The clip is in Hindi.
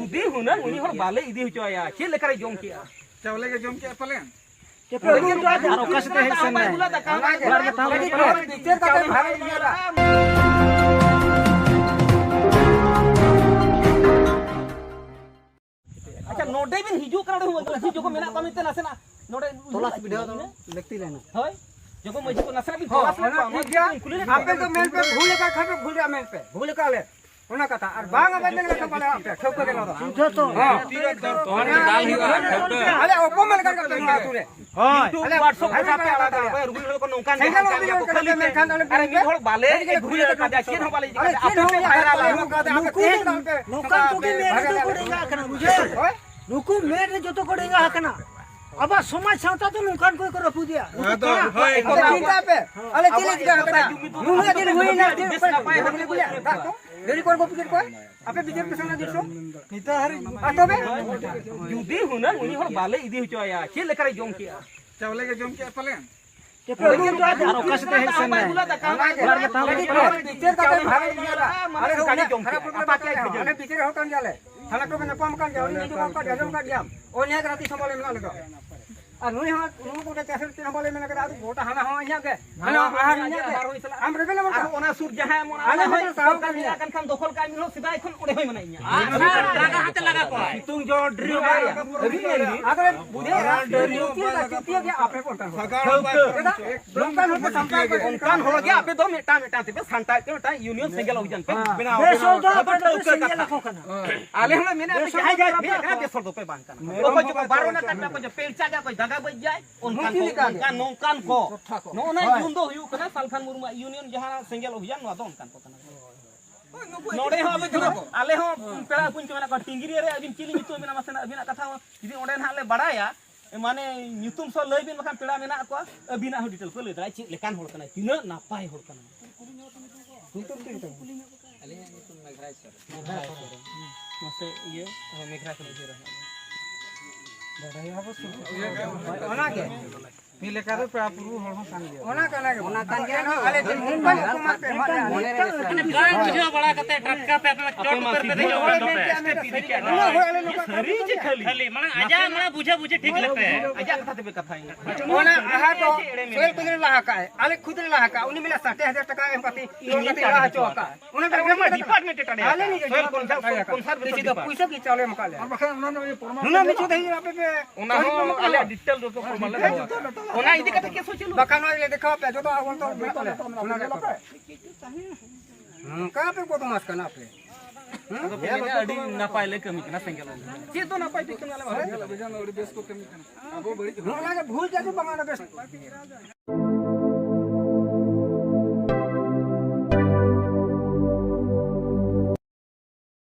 जुदी हुनर उनी हर बाले इदी होचोया चे लेकर जोम किया चावले के जोम के पलेन के प्रभु तो आज अवकाश ते हेसन है बुला दा काम टीचर का भारत दिया अच्छा नोडे बिन हिजू करडो हिजू को मेना कमिते नसेना नोडे तोलास वीडियो तो व्यक्ति लेना होय जको मजी को नसेना भी तोलास आपे तो मेल पे भूल का खबे भूल जा मेल पे भूल का ले ओना कथा और बांग बंदे के पले आपे ठोक के लो सुधो तो हां दाल ही अरे ओपो मेल कर के तू रे हां अरे व्हाट्सएप पे आला रुगुल को नौकान को खाली मेल खान अरे मी होड़ बाले ए भूल का जा चीन हो बाले आपे भाईरा आपे नौकान को के मेल तो पड़ेगा खना बुझे नुकु मेरे जो तो कोडेगा हकना अब समाज सावता तो नुकान कोई करो पुदिया तो होय चिंता पे अरे चिले चिका हकना नुगा दिन हुई ना दिन पाए हमने बोलिया देरी कोन को पिकर को आपे बिजर पे सुना दिसो निता हरि आतोबे जुदी हुनर उनी हर बाले इदी होचोया चे लेकर जोम किया चावले के जोम के पलेन के प्रभु तो आज अवकाश ते हेसन है बुला दा काम टीचर का भारत दिया अरे खाली जोम किया बाकी अने टीचर हो कान जाले थाना को ने पम कान जाओ नि जो का जम का दिया ओ ने राती संभाले मिला लगा आ नुई हम नु को कैसे ते संभाले मिला का गोटा हाना हो इया के हाना आहार इया के हम रेबेले मन ओना सुर जहां मोना आले होय साहब का मिला कन खान दखल का मिलो सीधा एखन ओडे होय मनाइया लगा हाथ लगा को तुम जो ड्रियो गाड़ी अगर बुझे ड्रियो के आपे कोन लोकल हो संपर्क उनकान हो गया आपे दो मेटा मेटा ते संता के मेटा यूनियन सिंगल अभियान पे बिना बेसो दो सिंगल लखो कना आले हम मैंने आपे जाय जाय ना बेसो दो पे बांध कना तो जो 12 ना कटा को जो पेलचा जा कोई जगह बच जाए उनकान नौकान को नो ना यून दो हुयु कना सालखान मुर्मू यूनियन जहां सिंगल अभियान नो दो उनकान को कना नोडे हो अबे आले हो पेड़ा पुन के मेना को टिंगिरी रे अबिन चिली मितु मेना मसेना अबिना कथा जदी ओडे ना ले बड़ाया माने ᱧᱩᱛᱩᱢ सो लय बिन मखान पेड़ा मेना को अबिना हो डिटेल को ले दरा ची लेकान होड़ कना तिना नापाय होड़ कना ᱧᱩᱛᱩᱢ ती आले ᱧᱩᱛᱩम मेघराय सर मसे ये मेघराय को जे रहा बड़ाया बस ओना के मिले का तो प्रापुरु होड़ हो कान दिया ओना कान के ना अरे मुंबई हुकूमत पे मोने रे गाय बुझो बड़ा कते टटका पे चोट पर पे देयो सरी जे खाली माने आजा माने बुझे ठीक लगते है आजा कथा ते कथा ओना आहा तो सेल पिगर लाहा का आले खुद लाहा का उनी मिला 60,000 टका एम पति इनके लाहा चौका उना तो डिपार्टमेंट टडे आले नहीं सेल कौन सा तो पैसा की चाले मकाले और बखा उना ये परमा नुना मिचो दही आपे पे उना हो आले डिटेल दो को माले ओना इदी कते के सोचलु बकानो ले देखो पे जो तो आवल तो बेतले उना ले का पे को तो मास करना पे तो मैंने अडी ना पाइले कमी कना सिंगल जे तो ना पाइ टिकन वाला बेजान और बेस को कमी करना अब बड़ी नुना के भूल जा तो बंगाना बेस